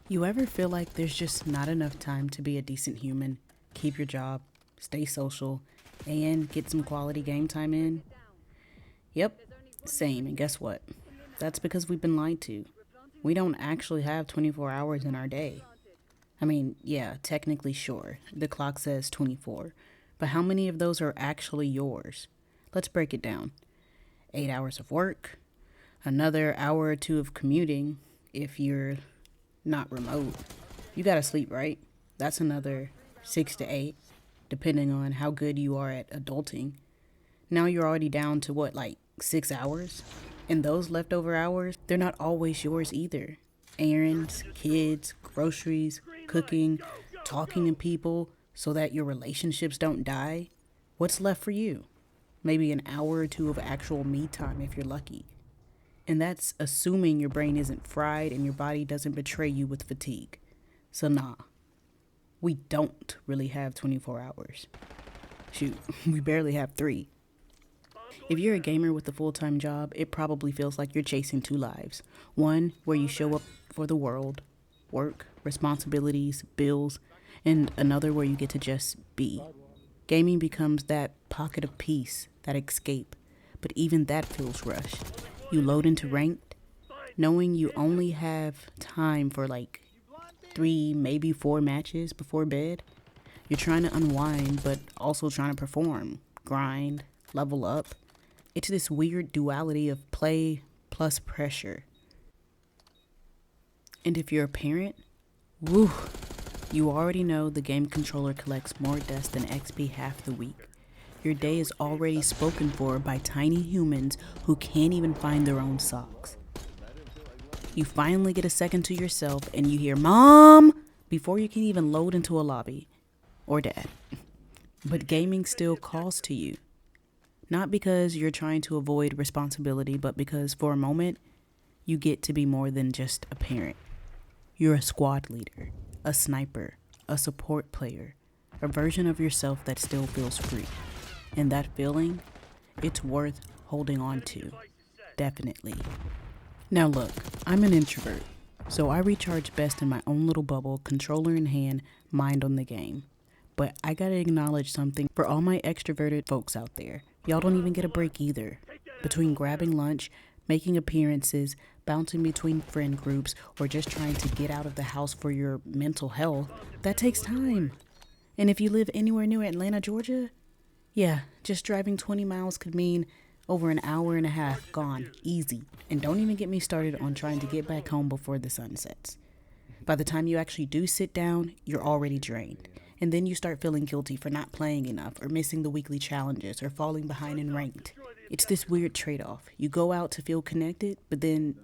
You ever feel like there's just not enough time to be a decent human, keep your job, stay social, and get some quality game time in? Yep, same. And guess what? That's because we've been lied to. We don't actually have 24 hours in our day. I mean, yeah, technically, sure. The clock says 24. But how many of those are actually yours? Let's break it down. 8 hours of work, another hour or two of commuting if you're not remote. You gotta sleep, right? That's another 6 to 8, depending on how good you are at adulting. Now you're already down to what, like 6 hours? And those leftover hours, they're not always yours either. Errands, kids, groceries, cooking, talking to people so that your relationships don't die. What's left for you? Maybe an hour or two of actual me time if you're lucky. And that's assuming your brain isn't fried and your body doesn't betray you with fatigue. So nah, we don't really have 24 hours. Shoot, we barely have 3. If you're a gamer with a full-time job, it probably feels like you're chasing 2 lives. One where you show up for the world, work, responsibilities, bills, and another where you get to just be. Gaming becomes that pocket of peace, that escape, but even that feels rushed. You load into ranked, knowing you only have time for like 3, maybe 4 matches before bed. You're trying to unwind, but also trying to perform, grind, level up. It's this weird duality of play plus pressure. And if you're a parent, woo, you already know the game controller collects more dust than XP half the week. Your day is already spoken for by tiny humans who can't even find their own socks. You finally get a second to yourself and you hear "Mom" before you can even load into a lobby. Or Dad. But gaming still calls to you. Not because you're trying to avoid responsibility, but because for a moment, you get to be more than just a parent. You're a squad leader, a sniper, a support player, a version of yourself that still feels free. And that feeling, it's worth holding on to. Definitely. Now look, I'm an introvert, so I recharge best in my own little bubble, controller in hand, mind on the game. But I gotta acknowledge something for all my extroverted folks out there. Y'all don't even get a break either. Between grabbing lunch, making appearances, bouncing between friend groups, or just trying to get out of the house for your mental health, that takes time. And if you live anywhere near Atlanta, Georgia, yeah, just driving 20 miles could mean over an hour and a half gone, easy. And don't even get me started on trying to get back home before the sun sets. By the time you actually do sit down, you're already drained. And then you start feeling guilty for not playing enough or missing the weekly challenges or falling behind in ranked. It's this weird trade-off. You go out to feel connected, but then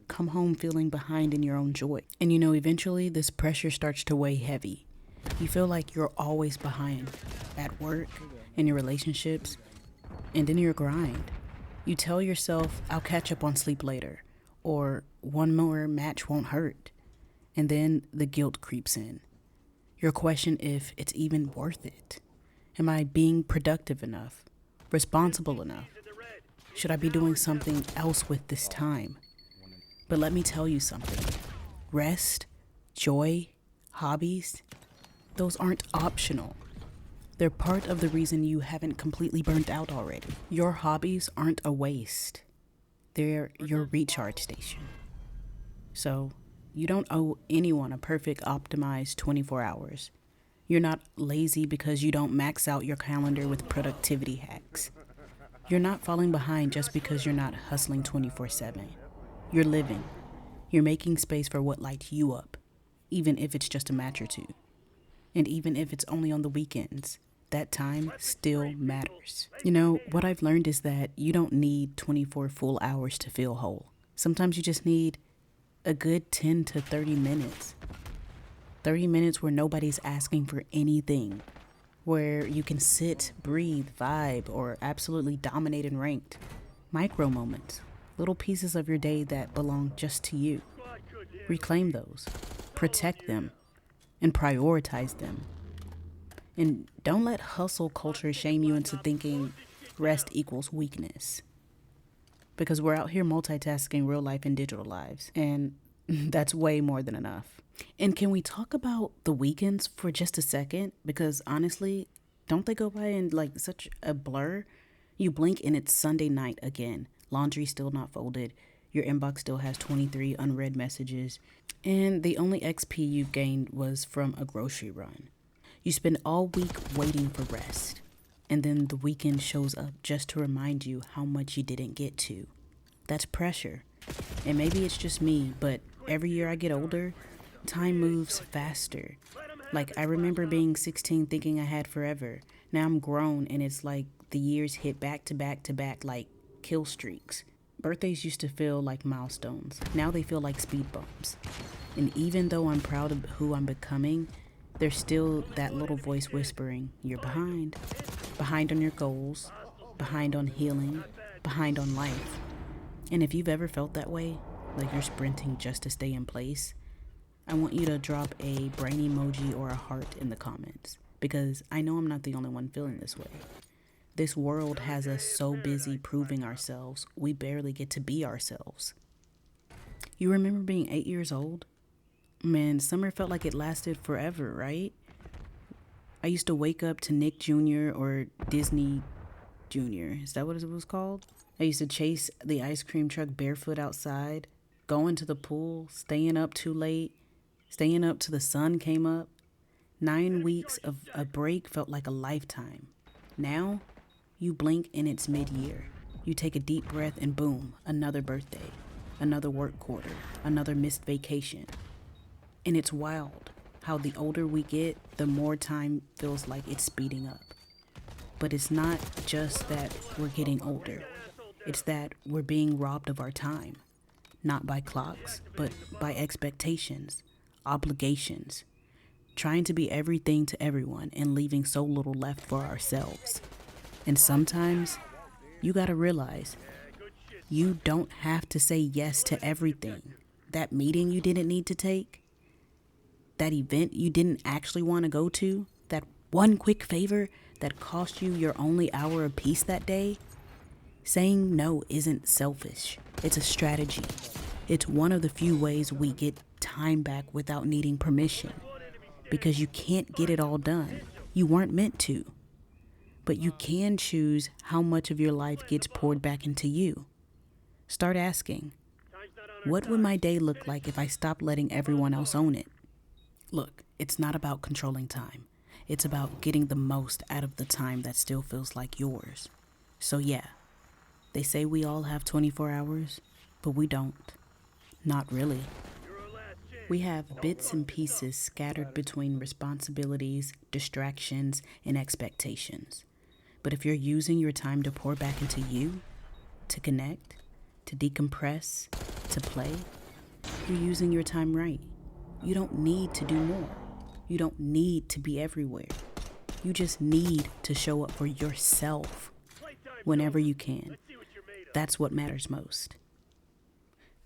come home feeling behind in your own joy. And you know, eventually this pressure starts to weigh heavy. You feel like you're always behind at work, in your relationships, and in your grind. You tell yourself, I'll catch up on sleep later, or one more match won't hurt. And then the guilt creeps in. Your question if it's even worth it. Am I being productive enough? Responsible enough? Should I be doing something else with this time? But let me tell you something. Rest, joy, hobbies, those aren't optional. They're part of the reason you haven't completely burnt out already. Your hobbies aren't a waste. They're your recharge station. So, you don't owe anyone a perfect optimized 24 hours. You're not lazy because you don't max out your calendar with productivity hacks. You're not falling behind just because you're not hustling 24/7. You're living. You're making space for what lights you up, even if it's just a match or two. And even if it's only on the weekends, that time still matters. You know, what I've learned is that you don't need 24 full hours to feel whole. Sometimes you just need a good 10 to 30 minutes. 30 minutes where nobody's asking for anything. Where you can sit, breathe, vibe, or absolutely dominate in ranked. Micro moments. Little pieces of your day that belong just to you. Reclaim those. Protect them. And prioritize them. And don't let hustle culture shame you into thinking rest equals weakness. Because we're out here multitasking real life and digital lives. And That's way more than enough. And can we talk about the weekends for just a second? Because honestly, don't they go by in like such a blur? You blink and it's Sunday night again. Laundry still not folded. Your inbox still has 23 unread messages. And the only XP you gained was from a grocery run. You spend all week waiting for rest. And then the weekend shows up just to remind you how much you didn't get to. That's pressure. And maybe it's just me, but every year I get older, time moves faster. Like, I remember being 16 thinking I had forever. Now I'm grown and it's like the years hit back to back to back like kill streaks. Birthdays used to feel like milestones. Now they feel like speed bumps. And even though I'm proud of who I'm becoming, there's still that little voice whispering, you're behind. Behind on your goals, behind on healing, behind on life. And if you've ever felt that way, like you're sprinting just to stay in place, I want you to drop a brain emoji or a heart in the comments, because I know I'm not the only one feeling this way. This world has us so busy proving ourselves, we barely get to be ourselves. You remember being 8 years old? Man, summer felt like it lasted forever, right? I used to wake up to Nick Jr. or Disney Jr. Is that what it was called? I used to chase the ice cream truck barefoot outside, going to the pool, staying up too late, staying up till the sun came up. 9 weeks of a break felt like a lifetime. Now, you blink and it's mid-year. You take a deep breath and boom, another birthday, another work quarter, another missed vacation. And it's wild how the older we get, the more time feels like it's speeding up. But it's not just that we're getting older. It's that we're being robbed of our time. Not by clocks, but by expectations, obligations. Trying to be everything to everyone and leaving so little left for ourselves. And sometimes, you gotta realize, you don't have to say yes to everything. That meeting you didn't need to take, that event you didn't actually want to go to, that one quick favor that cost you your only hour of peace that day. Saying no isn't selfish. It's a strategy. It's one of the few ways we get time back without needing permission. Because you can't get it all done. You weren't meant to. But you can choose how much of your life gets poured back into you. Start asking, what would my day look like if I stopped letting everyone else own it? Look, it's not about controlling time. It's about getting the most out of the time that still feels like yours. So yeah, they say we all have 24 hours, but we don't. Not really. We have bits and pieces scattered between responsibilities, distractions, and expectations. But if you're using your time to pour back into you, to connect, to decompress, to play, you're using your time right. You don't need to do more. You don't need to be everywhere. You just need to show up for yourself whenever you can. That's what matters most.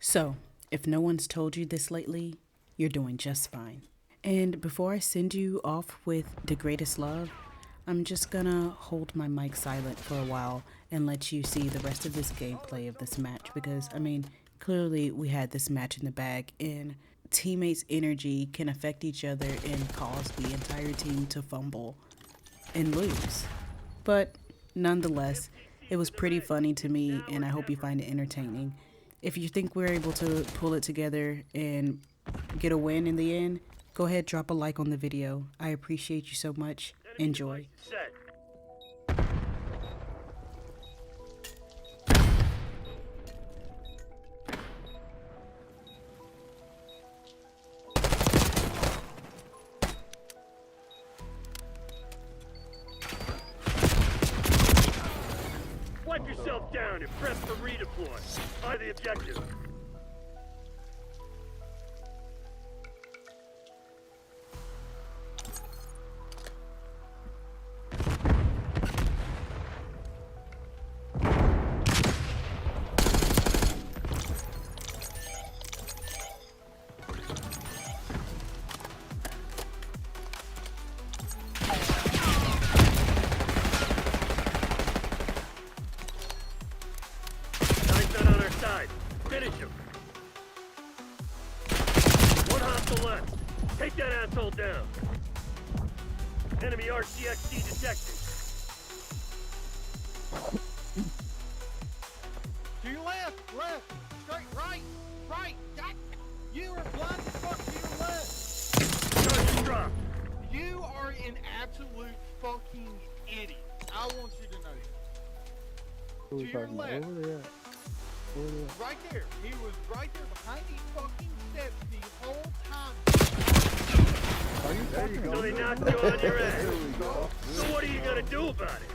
So, if no one's told you this lately, you're doing just fine. And before I send you off with DegratestLove, I'm just gonna hold my mic silent for a while and let you see the rest of this gameplay of this match, because, I mean, clearly we had this match in the bag, and teammates' energy can affect each other and cause the entire team to fumble and lose. But nonetheless, it was pretty funny to me, and I hope you find it entertaining. If you think we're able to pull it together and get a win in the end, go ahead, drop a like on the video. I appreciate you so much. Enjoy. Wipe yourself down and press for redeploy. Eye the objective. Guy's not on our side. Finish him. Take that asshole down. Enemy RCXD detected. To your left, straight, right, God, you are blind as fuck to your left. Charges dropped. You are an absolute fucking idiot. I want you to know that. Who To we your talking about? left. Over there. Over there. Right there. He was right there behind these fucking steps the whole time. Are you fucking So they over knocked there? you on your ass. There we go. So what are you gonna do about it?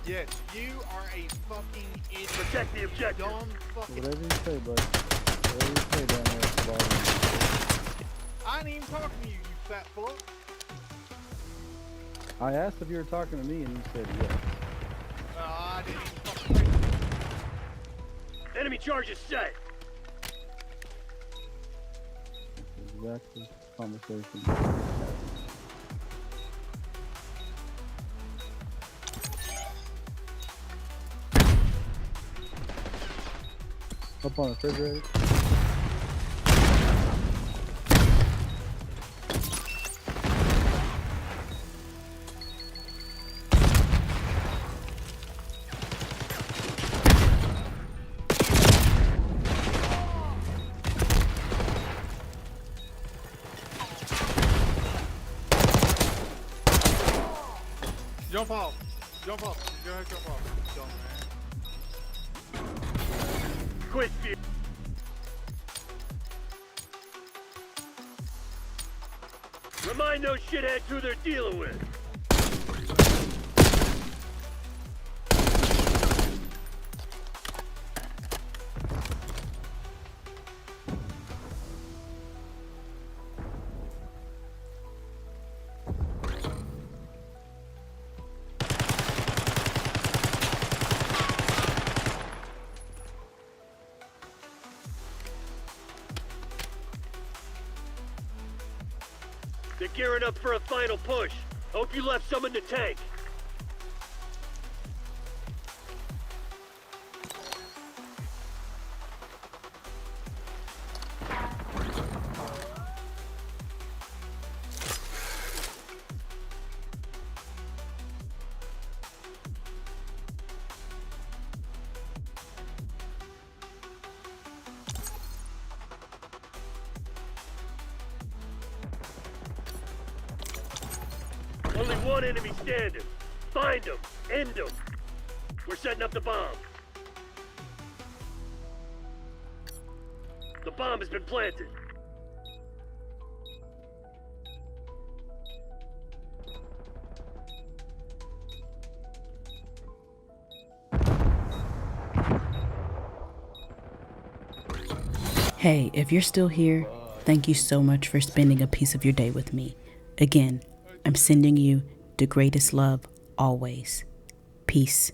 Yes, you are a fucking idiot. Protect the objective. Dumb fucking. Whatever you say, bud. Whatever you say down there at the bottom. I ain't even talking to you, you fat fuck. I asked if you were talking to me and you said yes. I didn't even fucking say that. Enemy charges set. That's exactly the conversation. Up on the refrigerator. Jump off. Jump off. Go ahead, jump off. Dumb man. Quit fear. Remind those shitheads who they're dealing with. They're gearing up for a final push. Hope you left some in the tank. Only one enemy standing. Find them. End them. We're setting up the bomb. The bomb has been planted. Hey, if you're still here, thank you so much for spending a piece of your day with me. Again, I'm sending you the greatest love always. Peace.